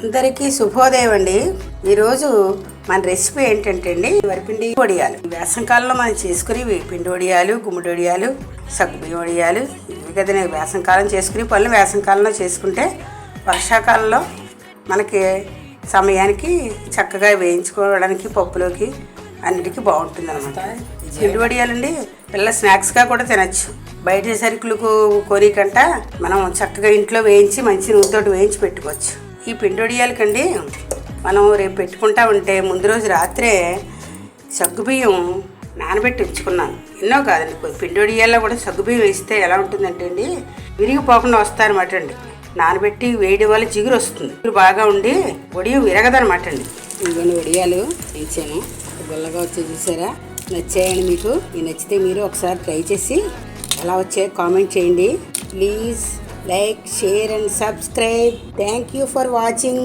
అందరికీ శుభోదయం అండి. ఈరోజు మన రెసిపీ ఏంటంటే అండి వరిపిండి వడియాలు. వేసంకాలంలో మనం చేసుకునేవి పిండి వడియాలు, గుమ్మడి వడియాలు, సగ్గుబియ్యం వడియాలు. ఇవి కదా వేసంకాలం చేసుకుని పనులు వేసంకాలంలో చేసుకుంటే వర్షాకాలంలో మనకి సమయానికి చక్కగా వేయించుకోవడానికి పప్పులోకి అన్నిటికీ బాగుంటుంది అనమాట. పిండి వడియాలండి పిల్లల స్నాక్స్గా కూడా తినచ్చు. బయట సరుకులకు కోరికంట మనం చక్కగా ఇంట్లో వేయించి మంచి నూనెతోటి వేయించి పెట్టుకోవచ్చు. ఈ పిండి వడియాలకండి మనం రేపు పెట్టుకుంటా ఉంటే ముందు రోజు రాత్రే సగ్గుబియ్యం నానబెట్టి ఉంచుకున్నాను. ఎన్నో కాదండి, పిండి వడియాల్లో కూడా సగ్గుబియ్యం వేస్తే ఎలా ఉంటుందంటే అండి విరిగిపోకుండా వస్తాయన్నమాట అండి. నానబెట్టి వేయడం వల్ల జిగురు వస్తుంది, జిగురు బాగా ఉండి వడియం విరగదనమాట అండి. ఇవన్నీ వడియాలు వేయించాను, గుల్లగా వచ్చి చూసారా? నచ్చాయండి మీకు? ఈ నచ్చితే మీరు ఒకసారి ట్రై చేసి ఎలా వచ్చాయో కామెంట్ చేయండి. Please like, share and subscribe. Thank you for watching.